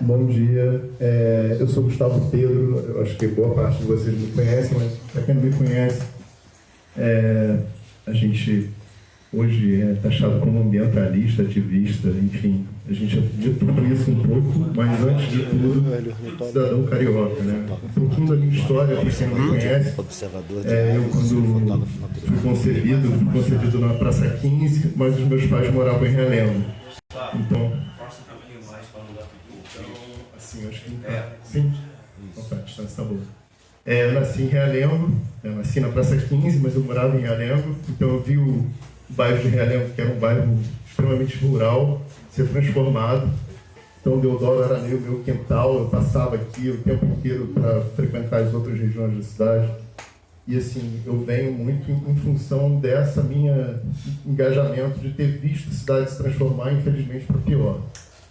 Bom dia, eu sou Gustavo Pedro, eu acho que boa parte de vocês me conhecem, mas para quem não me conhece, a gente hoje é taxado como ambientalista, ativista, enfim, a gente é de tudo isso um pouco, mas antes de tudo, cidadão carioca, né? Um pouquinho da minha história, para quem não me conhece, eu quando fui concebido na Praça 15, mas os meus pais moravam em Realengo. Então, assim, acho que sim, a distância está boa. Eu nasci em Realengo, eu nasci na Praça 15, mas eu morava em Realengo, então eu vi o bairro de Realengo, que era um bairro extremamente rural, ser transformado. Então, Deodoro era meio meu quintal, eu passava aqui o tempo inteiro para frequentar as outras regiões da cidade. E assim, eu venho muito em função dessa minha engajamento de ter visto a cidade se transformar, infelizmente, para pior.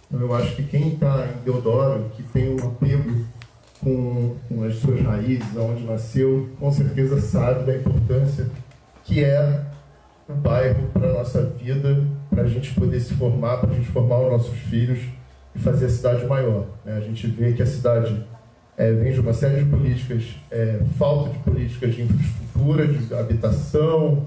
Então, eu acho que quem está em Deodoro, que tem um apego com as suas raízes, onde nasceu, com certeza sabe da importância que é o bairro para a nossa vida, para a gente poder se formar, para a gente formar os nossos filhos e fazer a cidade maior. A gente vê que a cidade vem de uma série de políticas, falta de políticas de infraestrutura, de habitação,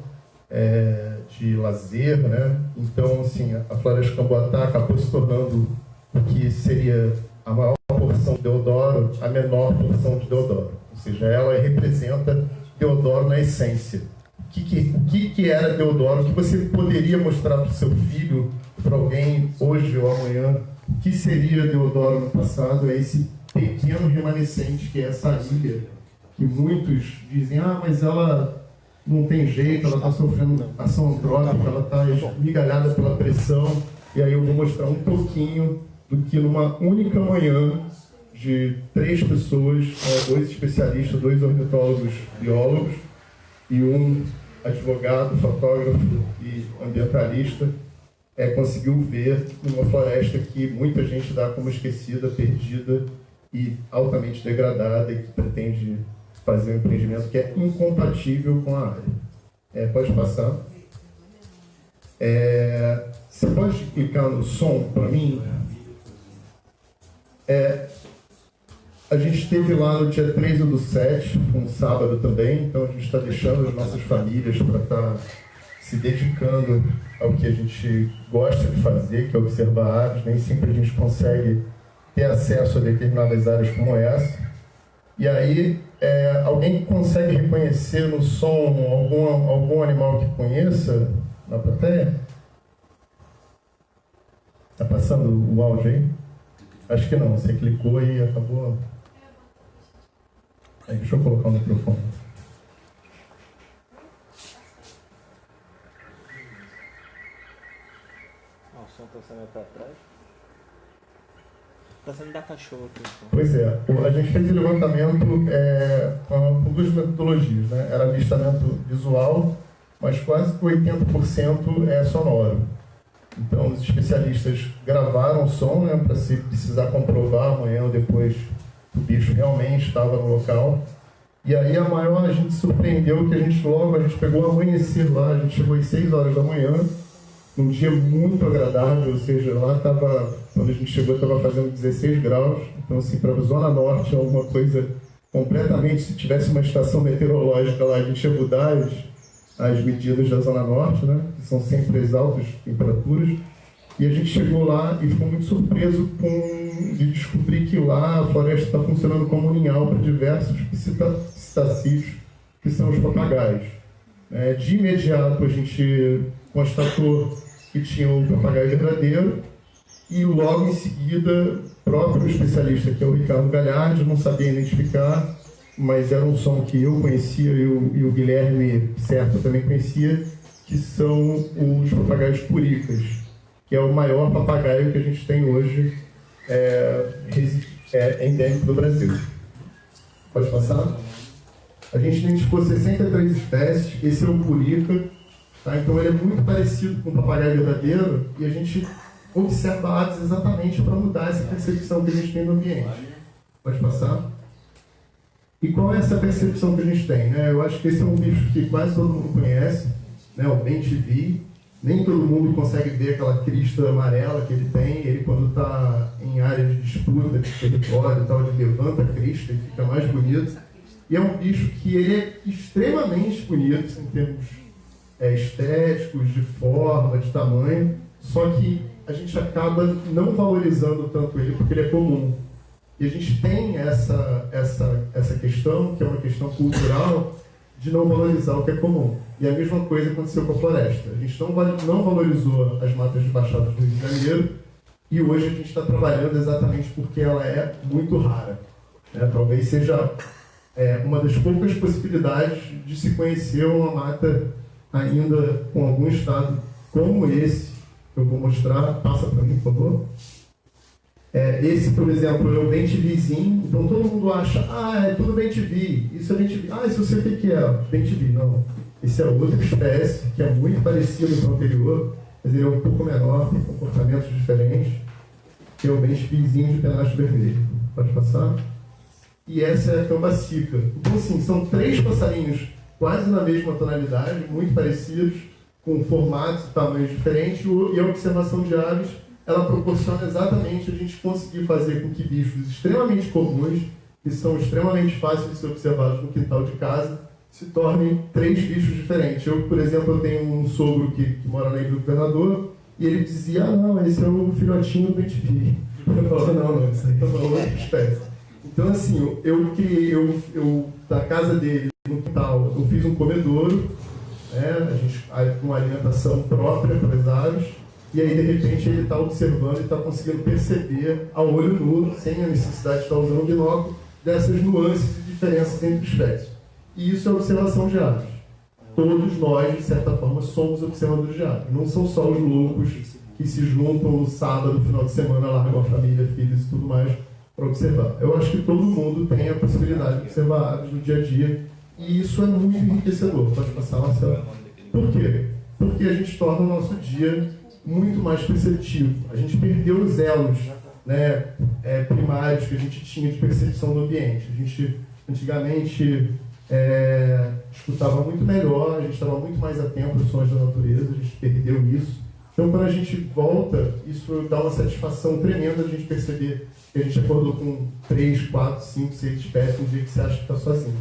de lazer, né? Então, assim, a Floresta Camboatá acabou se tornando o que seria a maior porção de Deodoro, a menor porção de Deodoro. Ou seja, ela representa Deodoro na essência. O que era Deodoro? O que você poderia mostrar para o seu filho, para alguém, hoje ou amanhã, o que seria Deodoro no passado? É esse pequeno remanescente que é essa ilha, que muitos dizem, mas ela não tem jeito, ela está sofrendo ação antrópica, ela está esmigalhada pela pressão, e aí eu vou mostrar um pouquinho do que numa única manhã de 3 pessoas, 2 especialistas, 2 ornitólogos biólogos e um advogado, fotógrafo e ambientalista, conseguiu ver numa floresta que muita gente dá como esquecida, perdida e altamente degradada e que pretende fazer um empreendimento que é incompatível com a área. Pode passar. Você pode clicar no som para mim? A gente esteve lá no dia 13/7, um sábado também, então a gente está deixando as nossas famílias para estar se dedicando ao que a gente gosta de fazer, que é observar aves. Nem sempre a gente consegue ter acesso a determinadas áreas como essa. E aí, alguém consegue reconhecer no som algum animal que conheça na plateia? Está passando o áudio aí? Acho que não, você clicou e acabou. Deixa eu colocar o microfone. O som está saindo para trás. Está saindo da cachorra aqui. Então. Pois a gente fez o levantamento com 2 metodologias, né? Era avistamento visual, mas quase 80% é sonoro. Então, os especialistas gravaram o som, né, para se precisar comprovar amanhã ou depois que o bicho realmente estava no local. E aí a gente surpreendeu que a gente pegou o amanhecer lá, a gente chegou às 6 horas da manhã, um dia muito agradável, ou seja, lá quando a gente chegou estava fazendo 16 graus, então assim, para a Zona Norte é alguma coisa completamente, se tivesse uma estação meteorológica lá, a gente ia mudar as medidas da Zona Norte, né, que são sempre as altas temperaturas, e a gente chegou lá e ficou muito surpreso de descobrir que lá a floresta está funcionando como um ninhal para diversos psitacídeos, que são os papagaios. De imediato a gente constatou que tinha um papagaio verdadeiro e logo em seguida o próprio especialista, que é o Ricardo Galhardi, não sabia identificar, mas era um som que eu conhecia e o Guilherme Serpa também conhecia, que são os papagaios curicas, que é o maior papagaio que a gente tem hoje endêmico do Brasil. Pode passar? A gente identificou 63 espécies, esse é o curica, tá? Então ele é muito parecido com o papagaio verdadeiro e a gente observa aves exatamente para mudar essa percepção que a gente tem no ambiente. Pode passar? E qual é essa percepção que a gente tem? Eu acho que esse é um bicho que quase todo mundo conhece, o bem-te-vi, Nem todo mundo consegue ver aquela crista amarela que ele tem. Ele, quando está em área de disputa, de território e tal, ele levanta a crista e fica mais bonito. E é um bicho que ele é extremamente bonito em termos estéticos, de forma, de tamanho, só que a gente acaba não valorizando tanto ele porque ele é comum. E a gente tem essa questão, que é uma questão cultural, de não valorizar o que é comum. E a mesma coisa aconteceu com a floresta. A gente não valorizou as matas de baixada do Rio de Janeiro e hoje a gente está trabalhando exatamente porque ela é muito rara. Talvez seja uma das poucas possibilidades de se conhecer uma mata ainda com algum estado como esse, que eu vou mostrar. Passa para mim, por favor. Esse, por exemplo, é o bem-te-vizinho. Então todo mundo acha, é tudo bem-te-vi. Isso é bem-te-vi. Isso eu sei o que é bem-te-vi. Não. Esse é outra espécie, que é muito parecido com o anterior, mas ele é um pouco menor, tem comportamentos diferentes, que é o bem-te-vizinho de penacho vermelho. Pode passar? E essa é a cambacica. Então, assim, são 3 passarinhos quase na mesma tonalidade, muito parecidos, com formatos e tamanhos diferentes, e a observação de aves, ela proporciona exatamente a gente conseguir fazer com que bichos extremamente comuns, que são extremamente fáceis de ser observados no quintal de casa, se tornem 3 bichos diferentes. Eu, por exemplo, eu tenho um sogro que mora na Ilha do Governador, e ele dizia, não, esse é o filhotinho do bem-te-vi. Eu falava, não, isso aí é uma outra espécie. Então, assim, eu criei, da casa dele, no quintal, eu fiz um comedouro, a gente com alimentação própria para as aves, e aí, de repente, ele está observando e está conseguindo perceber, a olho nu, sem a necessidade de estar usando um binóculo, dessas nuances e diferenças entre espécies. E isso é observação de aves. Todos nós, de certa forma, somos observadores de aves. Não são só os loucos que se juntam no sábado, no final de semana, largam a família, filhos e tudo mais, para observar. Eu acho que todo mundo tem a possibilidade de observar aves no dia a dia, e isso é muito enriquecedor. Pode passar, Marcelo? Por quê? Porque a gente torna o nosso dia muito mais perceptivo. A gente perdeu os elos primários que a gente tinha de percepção do ambiente. A gente, antigamente, escutava muito melhor, a gente estava muito mais atento aos sons da natureza, a gente perdeu isso. Então, quando a gente volta, isso dá uma satisfação tremenda a gente perceber que a gente acordou com 3, 4, 5, 6 espécies no dia que você acha que está sozinho.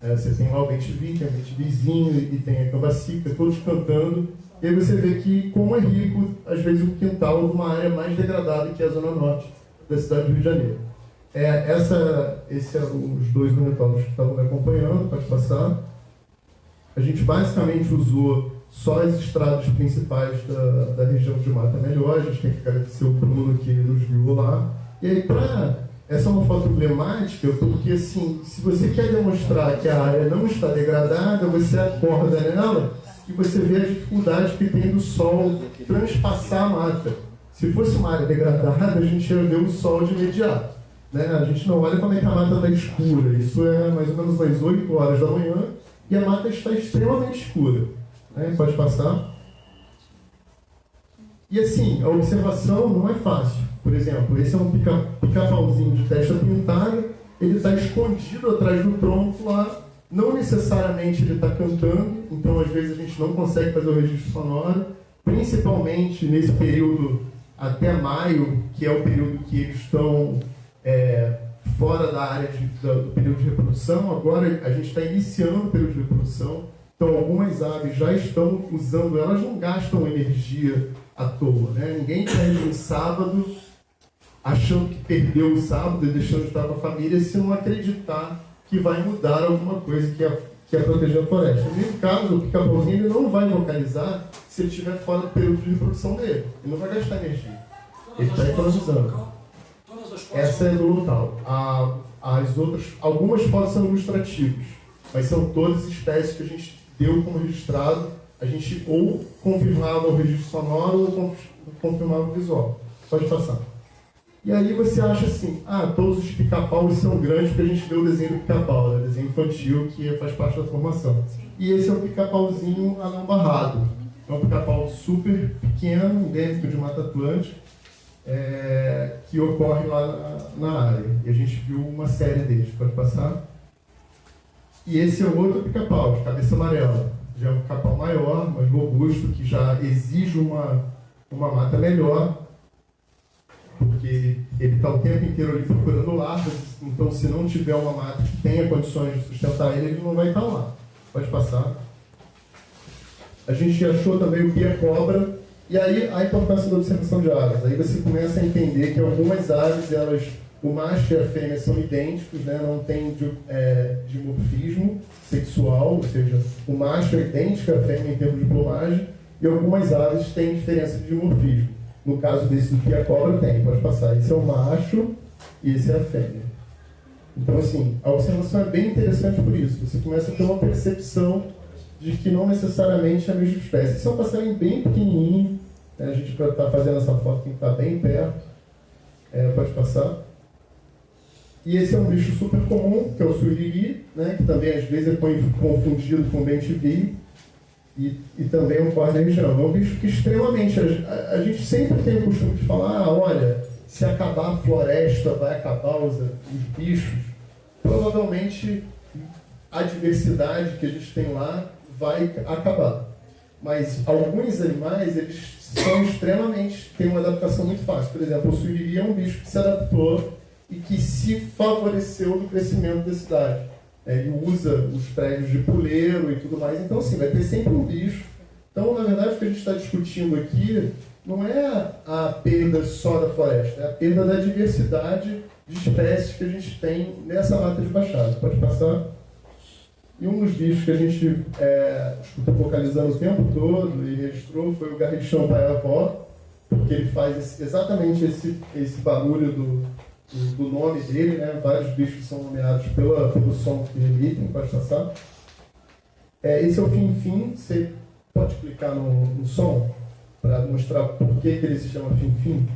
Você tem lá o bem-te-vi, tem o bem-te-vizinho, e tem a cambacica, todos cantando. E aí você vê que, como é rico, às vezes, o quintal de uma área mais degradada que é a zona norte da cidade do Rio de Janeiro. Esses eram os 2 ornitólogos que estavam me acompanhando, pode passar. A gente basicamente usou só as estradas principais da região de Mata Melhor. A gente tem que agradecer o Bruno que nos viu lá. E aí, essa é uma foto emblemática, porque assim, se você quer demonstrar que a área não está degradada, você acorda nela e você vê a dificuldade que tem do sol transpassar a mata. Se fosse uma área degradada, a gente ia ver o sol de imediato. A gente não olha como é que a mata está escura. Isso é mais ou menos às 8 horas da manhã e a mata está extremamente escura. Pode passar. E assim, a observação não é fácil. Por exemplo, esse é um pica-pauzinho de testa pintada, ele está escondido atrás do tronco lá. Não necessariamente ele está cantando, então às vezes a gente não consegue fazer o registro sonoro, principalmente nesse período até maio, que é o período que eles estão fora da área do período de reprodução. Agora a gente está iniciando o período de reprodução, então algumas aves já estão usando, elas não gastam energia à toa. Ninguém perde um sábado achando que perdeu o sábado e deixando de estar com a família se não acreditar que vai mudar alguma coisa que é proteger a floresta. No mesmo caso, o pica-pauzinho ele não vai vocalizar se ele estiver fora do período de reprodução dele. Ele não vai gastar energia. Ele está economizando. Essa é do local. As outras, algumas fotos são ilustrativas, mas são todas espécies que a gente deu como registrado. A gente ou confirmava o registro sonoro ou confirmava o visual. Pode passar. E aí você acha assim, todos os pica-paus são grandes porque a gente vê o desenho do pica-pau, desenho infantil que faz parte da formação. E esse é um pica-pauzinho anão barrado. É um pica-pau super pequeno, endêmico de Mata Atlântica, que ocorre lá na área. E a gente viu uma série deles, pode passar. E esse é o outro pica-pau, de cabeça amarela. já é um capão maior, mais robusto, que já exige uma mata melhor, porque ele está o tempo inteiro ali procurando larvas, então se não tiver uma mata que tenha condições de sustentar ele, ele não vai estar lá. Pode passar. A gente achou também o pia-cobra, e aí a importância da observação de aves. Aí você começa a entender que algumas aves, o macho e a fêmea são idênticos, né? Não tem dimorfismo sexual, ou seja, o macho é idêntico à fêmea em termos de plumagem, e algumas aves têm diferença de dimorfismo. No caso desse do pia-cobra tem, pode passar. Esse é o macho e esse é a fêmea. Então, assim, a observação é bem interessante por isso. Você começa a ter uma percepção de que não necessariamente é a mesma espécie. Esse é um passarinho bem pequenininho, né? A gente, para estar fazendo essa foto, tem que estar bem perto. Pode passar. E esse é um bicho super comum, que é o suriri, né? Que também às vezes é confundido com o bem-te-vi. E também ocorre na região. É um bicho que extremamente... A gente sempre tem o costume de falar, olha, se acabar a floresta, vai acabar os bichos. Provavelmente a diversidade que a gente tem lá vai acabar. Mas alguns animais, eles são extremamente... têm uma adaptação muito fácil. Por exemplo, o suriri é um bicho que se adaptou e que se favoreceu no crescimento da cidade. Ele usa os prédios de puleiro e tudo mais. Então, assim, vai ter sempre um bicho. Então, na verdade, o que a gente está discutindo aqui não é a perda só da floresta, é a perda da diversidade de espécies que a gente tem nessa mata de baixada. Pode passar? E um dos bichos que a gente escuta vocalizando o tempo todo e registrou foi o garrichão pai-avó, porque ele faz exatamente esse barulho do nome dele, né? Vários bichos são nomeados pelo som que emitem. Pode passar. Esse é o fim-fim. Você pode clicar no som para mostrar por que ele se chama fim-fim?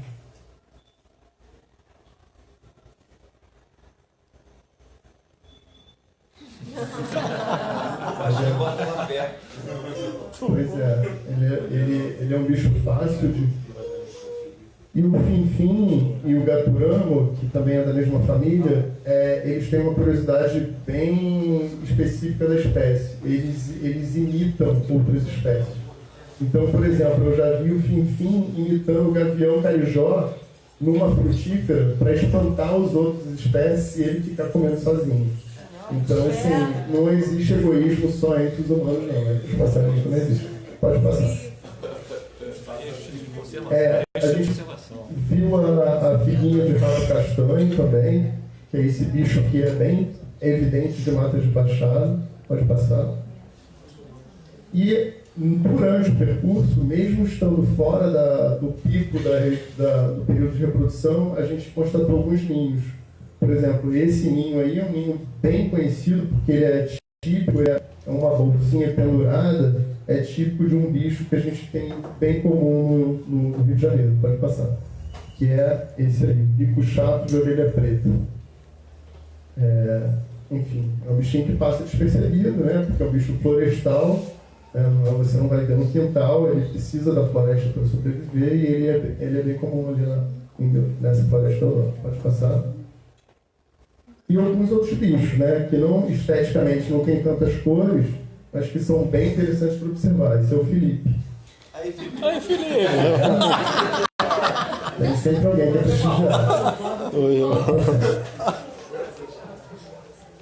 Pois é, ele é um bicho fácil de... E o fim-fim e o gaturamo, que também é da mesma família, eles têm uma curiosidade bem específica da espécie. Eles imitam outras espécies. Então, por exemplo, eu já vi o fim-fim imitando o gavião carijó numa frutífera para espantar os outros espécies e ele ficar comendo sozinho. Então, assim, não existe egoísmo só entre os humanos, não. Entre os passarinhos não existe. Pode passar. A gente viu a figuinha de rabo castanho também, que é esse bicho que é bem evidente de matas de baixada. Pode passar. E durante o percurso, mesmo estando fora do pico do período de reprodução, a gente constatou alguns ninhos. Por exemplo, esse ninho aí é um ninho bem conhecido, porque ele é típico, é uma bolsinha pendurada, é típico de um bicho que a gente tem bem comum no Rio de Janeiro. Pode passar. Que é esse aí, bico chato de orelha preta. Enfim, é um bichinho que passa despercebido, né? Porque é um bicho florestal, você não vai ver no quintal, ele precisa da floresta para sobreviver e ele é bem comum ali nessa floresta urbana. Pode passar. E alguns outros bichos, né? Que não, esteticamente não tem tantas cores, mas que são bem interessantes para observar. Esse é o Felipe. Aí, Felipe! Tem sempre alguém que é prestigiado.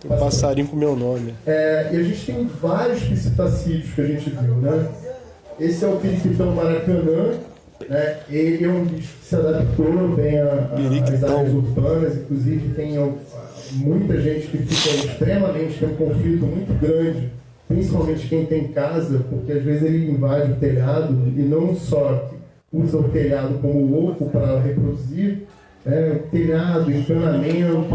Um passarinho com meu nome. E a gente tem vários psitacídeos que a gente viu, né? Esse é o periquitão maracanã, né? Ele é um bicho que se adaptou bem às áreas urbanas, inclusive tem muita gente que tem um conflito muito grande, principalmente quem tem casa, porque às vezes ele invade o telhado e não só usa o telhado como oco para reproduzir, telhado, encanamento,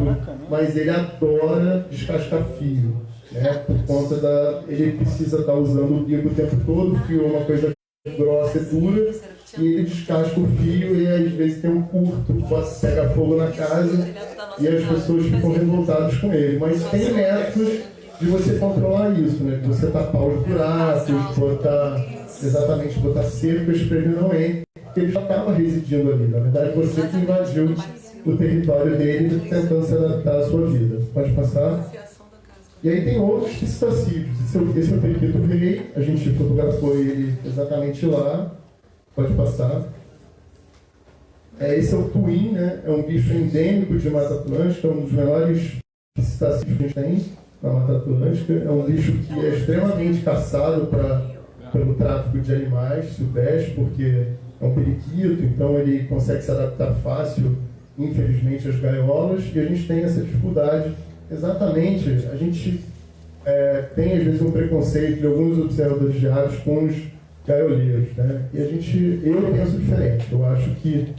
mas ele adora descascar fio, né? Por conta ele precisa estar usando o bico o tempo todo, o fio é uma coisa grossa e dura, e ele descasca o fio e às vezes tem um curto, pega fogo na casa e as pessoas ficam revoltadas com ele. Mas tem métodos de você controlar isso, né? De você tapar os buracos, botar cercas para ele não entrar, porque ele já estava residindo ali. Na verdade, você que invadiu o território dele tentando se adaptar à sua vida. Pode passar? E aí tem outros psitacídeos. Esse é o periquito rei, a gente fotografou ele exatamente lá. Pode passar. Esse é o tuim, né? É um bicho endêmico de Mata Atlântica, um dos menores psitacídeos que a gente tem na Mata Atlântica. É um bicho que é extremamente caçado pelo tráfico de animais silvestres, porque é um periquito, então ele consegue se adaptar fácil, infelizmente, às gaiolas, e a gente tem essa dificuldade. Exatamente, a gente tem às vezes um preconceito de alguns observadores de aves com os gaioleiros, né? E eu penso diferente. Eu acho que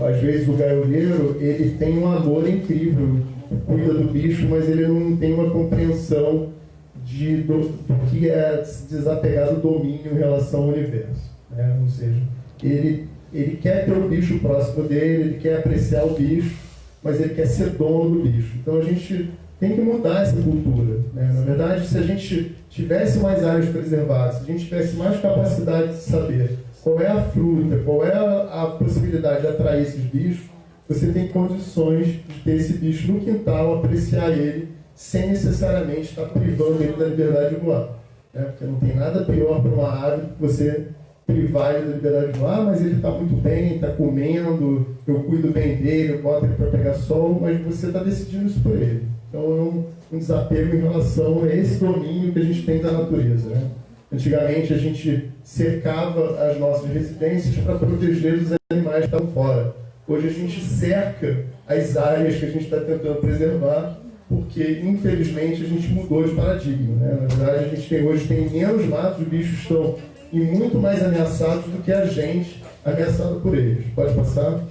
às vezes o gaioleiro ele tem um amor incrível, cuida do bicho, mas ele não tem uma compreensão do que é se desapegar do domínio em relação ao universo, né? Ou seja, ele quer ter o bicho próximo dele, ele quer apreciar o bicho, mas ele quer ser dono do bicho. Então a gente tem que mudar essa cultura, né? Na verdade, se a gente tivesse mais áreas preservadas, se a gente tivesse mais capacidade de saber qual é a fruta, qual é a possibilidade de atrair esses bichos, você tem condições de ter esse bicho no quintal, apreciar ele, sem necessariamente estar privando ele da liberdade de voar, né? Porque não tem nada pior para uma ave que você privar ele da liberdade de voar, mas ele está muito bem, está comendo, eu cuido bem dele, eu boto ele para pegar sol, mas você está decidindo isso por ele. Então é um desapego em relação a esse domínio que a gente tem da natureza, né? Antigamente a gente cercava as nossas residências para proteger os animais que estavam fora. Hoje a gente cerca as áreas que a gente está tentando preservar, porque infelizmente a gente mudou de paradigma, né? Na verdade a gente hoje tem menos matos, os bichos estão muito mais ameaçados do que a gente ameaçado por eles. Pode passar?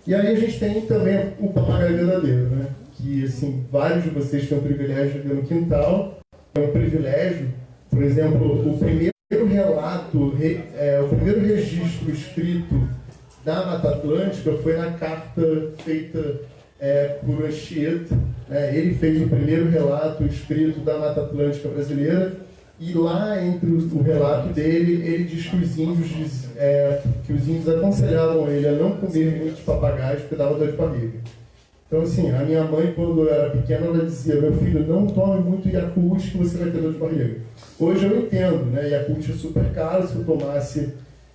E aí a gente tem também o papagaio verdadeiro, né? Que assim, vários de vocês têm o privilégio de ver no quintal. É um privilégio, por exemplo, o primeiro relato, o primeiro registro escrito da Mata Atlântica foi na carta feita por Anchieta. Ele fez o primeiro relato escrito da Mata Atlântica brasileira, e lá, entre o relato dele, ele diz que os índios aconselhavam ele a não comer muitos papagaios porque dava dor de barriga. Então, assim, a minha mãe, quando eu era pequena, ela dizia: meu filho, não tome muito Yakult que você vai ter dor de barriga. Hoje eu entendo, né? Yakult é super caro, se eu tomasse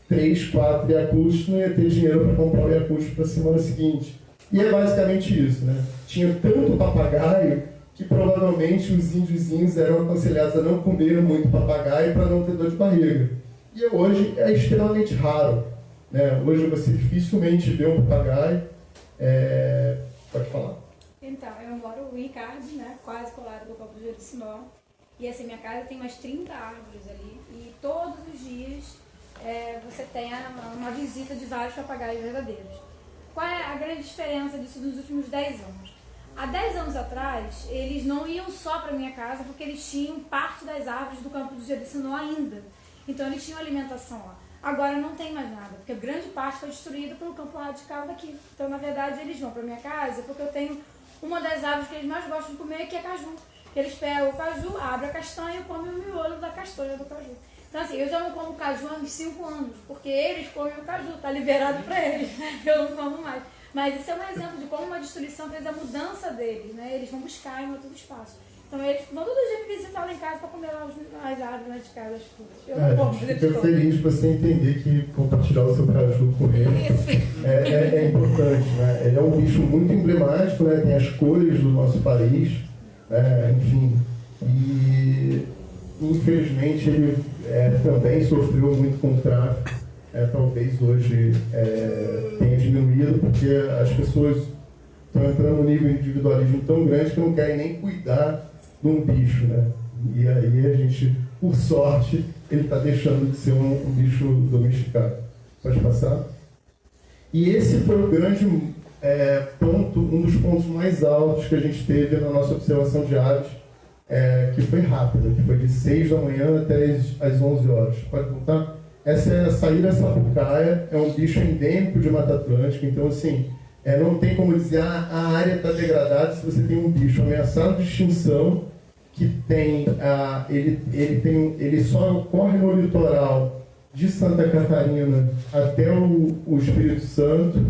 3, 4 Yakult, não ia ter dinheiro para comprar o Yakult para a semana seguinte. E é basicamente isso, né? Tinha tanto papagaio que provavelmente os índiozinhos eram aconselhados a não comer muito papagaio para não ter dor de barriga. E hoje é extremamente raro, né? Hoje você dificilmente vê um papagaio. Pode falar. Então, eu moro em Ricardo, né? Quase colado do Campo de Jericinó. E assim, minha casa tem umas 30 árvores ali. E todos os dias você tem uma visita de vários papagaios verdadeiros. Qual é a grande diferença disso nos últimos 10 anos? Há 10 anos atrás, eles não iam só para minha casa porque eles tinham parte das árvores do Campo de Jericinó ainda. Então eles tinham alimentação lá. Agora não tem mais nada, porque grande parte foi destruída pelo campo radical daqui. Então, na verdade, eles vão para minha casa porque eu tenho uma das árvores que eles mais gostam de comer, que é caju. Eles pegam o caju, abrem a castanha e comem o miolo da castanha do caju. Então, assim, eu já não como caju há uns 5 anos, porque eles comem o caju, tá liberado para eles. Eu não como mais. Mas isso é um exemplo de como uma destruição fez a mudança deles, né? Eles vão buscar em outro espaço. Então eles vão todo dia me visitar lá em casa para comer lá as árvores lá de casa, as frutas. Eu não como, mas eles fico feliz de você entender que compartilhar o seu caju com ele é importante, né? Ele é um bicho muito emblemático, né? Tem as cores do nosso país, enfim. E infelizmente ele também sofreu muito com o tráfico. Talvez hoje tenha diminuído, porque as pessoas estão entrando num nível de individualismo tão grande que não querem nem cuidar de um bicho, né? E aí a gente, por sorte, ele está deixando de ser um bicho domesticado. Pode passar? E esse foi o grande ponto, um dos pontos mais altos que a gente teve na nossa observação de aves, que foi rápida, que foi de 6 da manhã até as 11 horas. Pode voltar? Essa é a saíra sapucaia, é um bicho endêmico de Mata Atlântica, então assim, não tem como dizer a área está degradada se você tem um bicho ameaçado de extinção que tem, ele só ocorre no litoral de Santa Catarina até o Espírito Santo,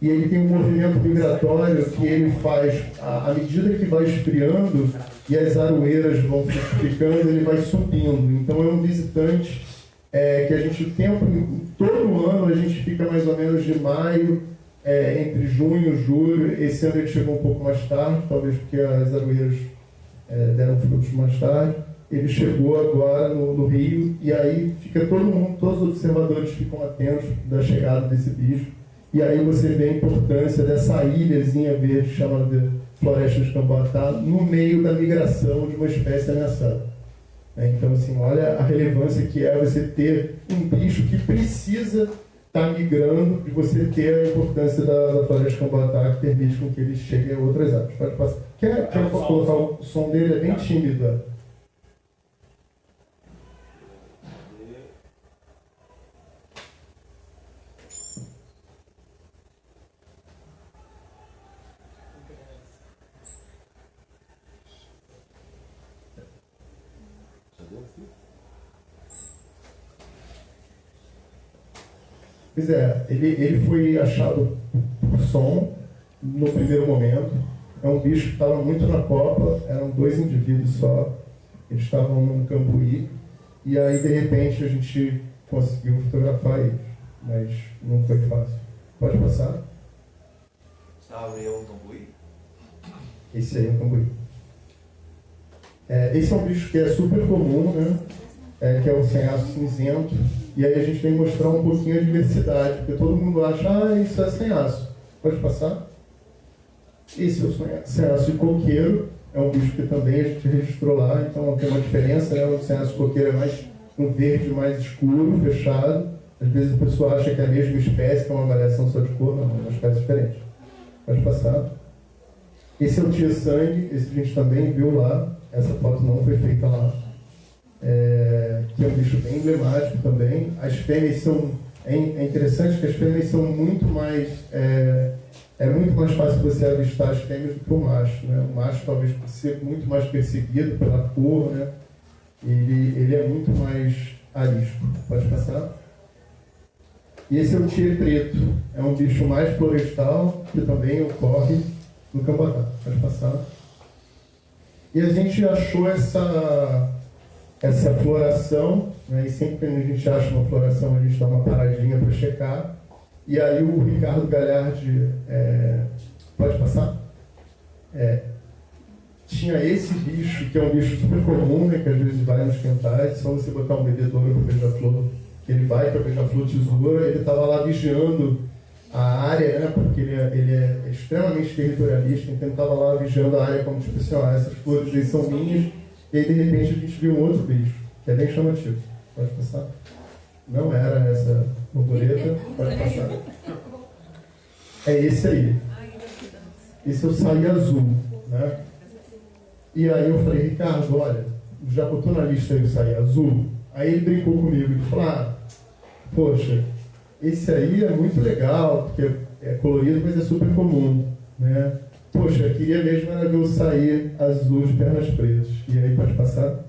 e ele tem um movimento migratório que ele faz, à medida que vai esfriando e as aroeiras vão frutificando, ele vai subindo. Então é um visitante que a gente, todo ano a gente fica mais ou menos de maio, entre junho e julho. Esse ano ele chegou um pouco mais tarde, talvez porque as aroeiras deram frutos mais tarde. Ele chegou agora no Rio, e aí fica todos os observadores ficam atentos da chegada desse bicho. E aí você vê a importância dessa ilhazinha verde chamada Floresta de Camboatá no meio da migração de uma espécie ameaçada. Então, assim, olha a relevância que é você ter um bicho que precisa estar migrando, e você ter a importância da Floresta de Camboatá, que permite com que ele chegue a outras aves. Pode passar. Quer colocar o som dele? É bem tímido. Pois é, ele foi achado por som no primeiro momento. É um bicho que estava muito na copa, eram 2 indivíduos só, eles estavam num cambuí, e aí de repente a gente conseguiu fotografar eles, mas não foi fácil. Pode passar? Sabe, é um cambuí? Esse aí é um cambuí. Esse é um bicho que é super comum, né? Que é o sem-aço cinzento. E aí a gente vem mostrar um pouquinho a diversidade, porque todo mundo acha, isso é sem-aço. Pode passar? Esse é o sem-aço de coqueiro, é um bicho que também a gente registrou lá, então tem uma diferença, né? O sem-aço de coqueiro é mais um verde mais escuro, fechado. Às vezes a pessoa acha que é a mesma espécie, que é uma variação só de cor, não, é uma espécie diferente. Pode passar. Esse é o tia-sangue, esse a gente também viu lá, essa foto não foi feita lá. Que é um bicho bem emblemático também. As fêmeas são... É interessante que as fêmeas são muito mais... É muito mais fácil você avistar as fêmeas do que o macho, né? O macho, talvez por ser muito mais perseguido pela cor, né? Ele é muito mais arisco. Pode passar? E esse é o tigre preto. É um bicho mais florestal, que também ocorre no Camboatá. Pode passar? E a gente achou essa floração, né? E sempre que a gente acha uma floração, a gente dá uma paradinha para checar. E aí o Ricardo Galhardi, pode passar? Tinha esse bicho, que é um bicho super comum, né? Que às vezes vai nos quintais, só você botar um bebedouro para o beija-flor, que ele vai para o beija-flor tesoura. Ele estava lá vigiando a área, né? Porque ele é extremamente territorialista, então ele estava lá vigiando a área como tipo assim, essas flores aí são minhas. E aí de repente a gente viu um outro bicho, que é bem chamativo. Pode passar? Não era essa borboleta, pode passar. É esse aí. Esse é o saí azul, né? E aí eu falei, Ricardo, olha, já botou na lista aí o saí azul? Aí ele brincou comigo e falou, poxa, esse aí é muito legal, porque é colorido, mas é super comum, né? Poxa, eu queria mesmo era ver o saí azul de pernas pretas. E aí pode passar?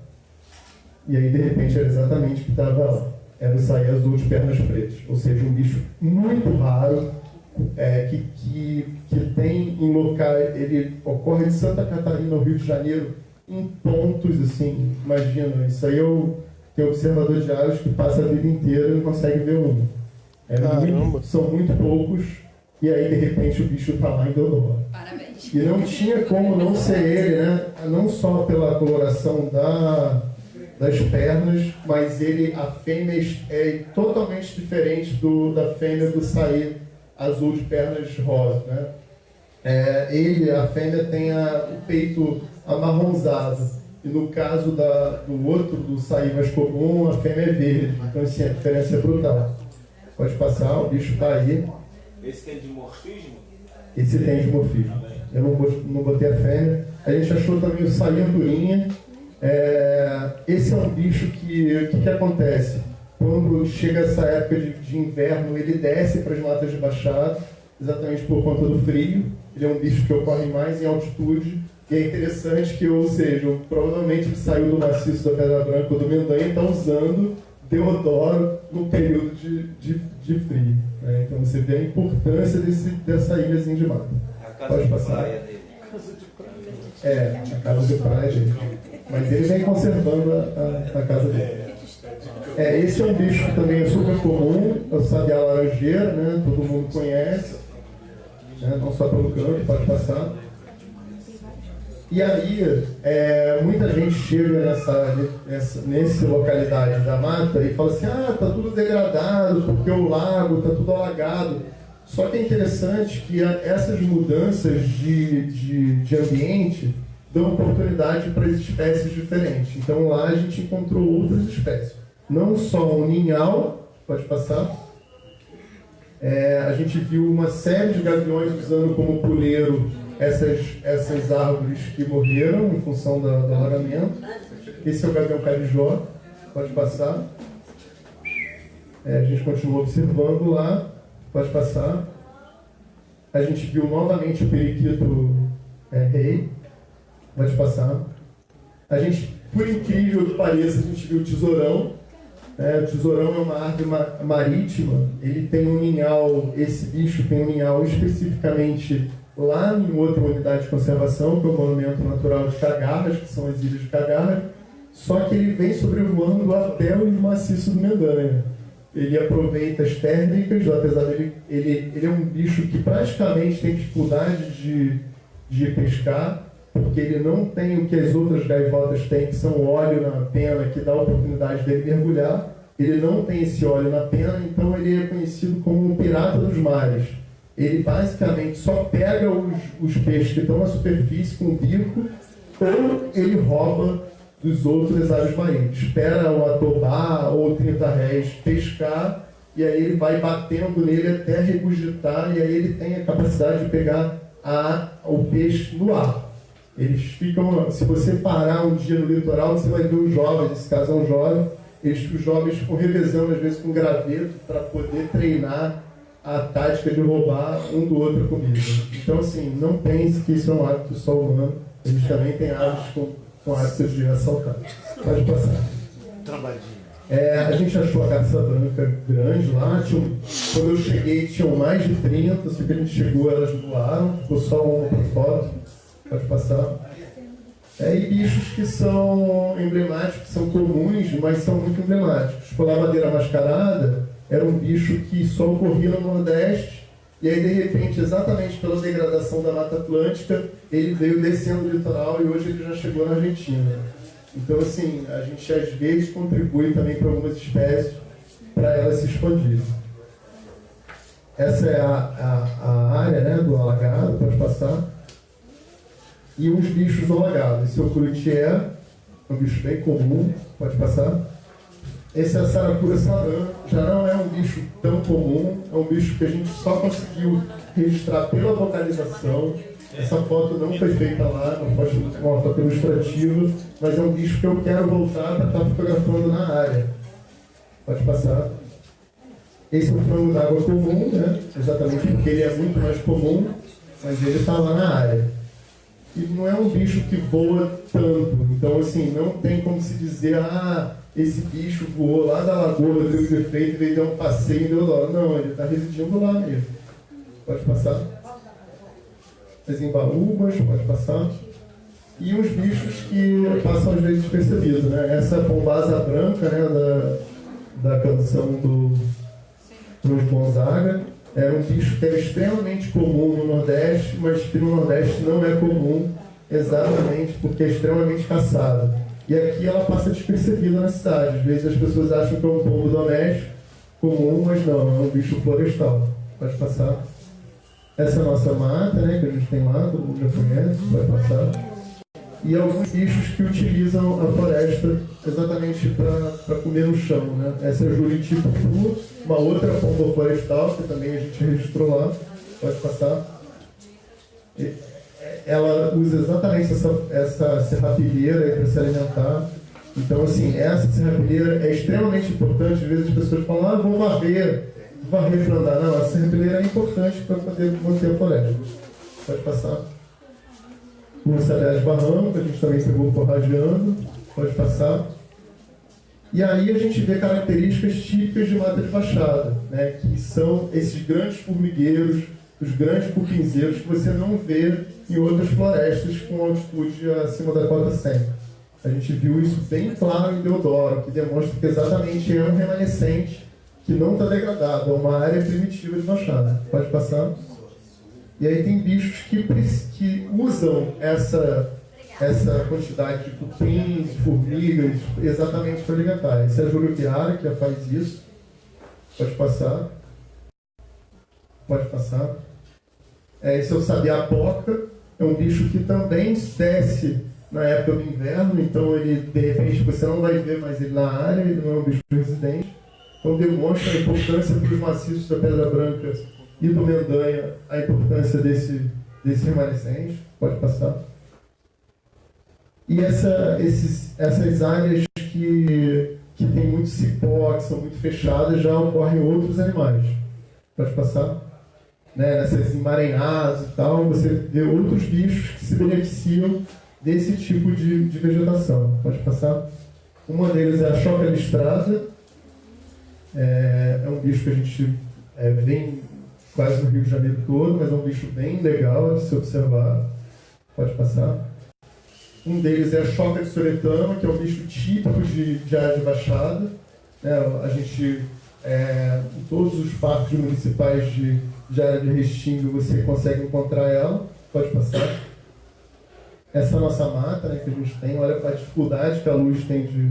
E aí de repente era exatamente o que estava lá. Era o saí azul de pernas pretas, ou seja, um bicho muito raro, que tem em locais, ele ocorre de Santa Catarina ao Rio de Janeiro, em pontos assim, imagina, isso aí tem observador de aves que passa a vida inteira e não consegue ver um. São muito poucos, e aí de repente o bicho está lá em Deodoro. Parabéns. E não tinha como não ser ele, né? Não só pela coloração das pernas, mas a fêmea é totalmente diferente da fêmea do saí azul de pernas rosa, né? A fêmea tem o peito amarronzado, e no caso do outro, do saí mais comum, a fêmea é verde. Então assim, a diferença é brutal. Pode passar, o bicho está aí. Esse tem dimorfismo? Esse tem dimorfismo. Eu não botei a fêmea. A gente achou também o saí andorinha. Esse é um bicho que acontece? Quando chega essa época de inverno, ele desce para as matas de baixada, exatamente por conta do frio. Ele é um bicho que ocorre mais em altitude. E é interessante que, ou seja, provavelmente ele saiu do maciço da Pedra Branca ou do Mendanha e está usando Deodoro no período de frio. Né? Então você vê a importância dessa ilhazinha de mata. A casa Pode de passar. praia dele. A casa de praia dele. Mas ele vem conservando a casa dele. Esse é um bicho que também é super comum, é o sabiá laranjeira, né? Todo mundo conhece, né? Não só pelo canto, pode passar. E aí, muita gente chega nessa localidade da mata e fala assim, tá tudo degradado, porque o lago tá tudo alagado. Só que é interessante que essas mudanças de ambiente dão oportunidade para as espécies diferentes. Então lá a gente encontrou outras espécies. Não só um ninhal, pode passar. A gente viu uma série de gaviões usando como puleiro essas árvores que morreram em função do alagamento. Esse é o gavião carijó, pode passar. A gente continua observando lá, pode passar. A gente viu novamente o periquito rei, pode passar. A gente, por incrível que pareça, a gente viu o tesourão. O tesourão é uma árvore marítima, ele tem um ninhal, esse bicho tem um ninhal especificamente lá em outra unidade de conservação, que é o Monumento Natural de Cagarras, que são as Ilhas de Cagarras, só que ele vem sobrevoando até o maciço do Mendanha. Ele aproveita as térmicas, apesar dele, ele é um bicho que praticamente tem dificuldade de pescar, porque ele não tem o que as outras gaivotas têm, que são óleo na pena, que dá a oportunidade dele mergulhar. Ele não tem esse óleo na pena, então ele é conhecido como o pirata dos mares. Ele basicamente só pega os peixes que estão na superfície com o bico, ou ele rouba dos outros aves marinhos. Espera o atobá ou o 30 réis pescar, e aí ele vai batendo nele até regurgitar, e aí ele tem a capacidade de pegar o peixe no ar. Eles ficam, se você parar um dia no litoral, você vai ver os jovens, esse caso é um jovem, os jovens ficam revezando às vezes com graveto para poder treinar a tática de roubar um do outro a comida. Então assim, não pense que isso é um hábito só humano, eles também têm hábitos com hábitos de assaltar. Pode passar. A gente achou a garça branca grande lá, quando eu cheguei tinham mais de 30, assim que a gente chegou elas voaram, ficou só uma por foto. Pode passar. E bichos que são emblemáticos, são comuns, mas são muito emblemáticos. A lavadeira mascarada era um bicho que só ocorria no Nordeste, e aí de repente, exatamente pela degradação da Mata Atlântica, ele veio descendo o litoral e hoje ele já chegou na Argentina. Então assim, a gente às vezes contribui também para algumas espécies para elas se expandirem. Essa é a área, né, do alagado, pode passar. E uns bichos do alagado. Esse é o curitié, um bicho bem comum, pode passar. Esse é a saracura sarã, já não é um bicho tão comum, é um bicho que a gente só conseguiu registrar pela vocalização. Essa foto não foi feita lá, uma foto ilustrativa, mas é um bicho que eu quero voltar para estar fotografando na área. Pode passar. Esse é o frango d'água comum, né? Exatamente porque ele é muito mais comum, mas ele está lá na área. E não é um bicho que voa tanto, então assim, não tem como se dizer, esse bicho voou lá da Lagoa do Rio Defeito e veio dar um passeio em Deodoro. Não, ele está residindo lá mesmo. Pode passar. As embaúbas, pode passar. E uns bichos que passam às vezes despercebidos, né? Essa pombasa branca, né, da canção do Luiz Gonzaga. É um bicho que é extremamente comum no Nordeste, mas que no Nordeste não é comum, exatamente porque é extremamente caçado. E aqui ela passa despercebida na cidade. Às vezes as pessoas acham que é um pombo doméstico comum, mas não, é um bicho florestal. Pode passar. Essa é a nossa mata, né, que a gente tem lá, todo mundo já conhece, pode passar. E alguns bichos que utilizam a floresta exatamente para comer no chão, né? Essa é a juriti-pupu, uma outra pomba florestal que também a gente registrou lá, pode passar. Ela usa exatamente essa serrapilheira para se alimentar. Então, assim, essa serrapilheira é extremamente importante. Às vezes as pessoas falam, vou varrer para andar. Não, a serrapilheira é importante para poder manter a floresta. Pode passar. O sabiá de barranco, a gente também pegou forrageando, pode passar. E aí a gente vê características típicas de mata de fachada, né, que são esses grandes formigueiros, os grandes cupinzeiros que você não vê em outras florestas com altitude acima da cota 100. A gente viu isso bem claro em Deodoro, que demonstra que exatamente é um remanescente que não está degradado, é uma área primitiva de fachada. Pode passar? E aí tem bichos que usam essa quantidade de cupins, de formigas, exatamente para alimentar. Esse é a jurubiara, que já faz isso. Pode passar. Pode passar. Esse é o sabiá-poca, é um bicho que também desce na época do inverno, então ele, de repente, você não vai ver mais ele na área, ele não é um bicho residente. Então demonstra a importância para os maciços da Pedra Branca e do Mendanha, a importância desse remanescente. Pode passar. E essas áreas que tem muito cipó, que são muito fechadas, já ocorrem outros animais. Pode passar? Né? Nessas emaranhadas e tal, você vê outros bichos que se beneficiam desse tipo de vegetação. Pode passar? Uma deles é a choca listrada. É um bicho que a gente vê quase no Rio de Janeiro todo, mas é um bicho bem legal de se observar. Pode passar? Um deles é a choca de Soretama, que é um bicho típico de área de baixada. A gente, em todos os parques municipais de área de restingo, você consegue encontrar ela. Pode passar. Essa é a nossa mata, né, que a gente tem. Olha a dificuldade que a luz tem de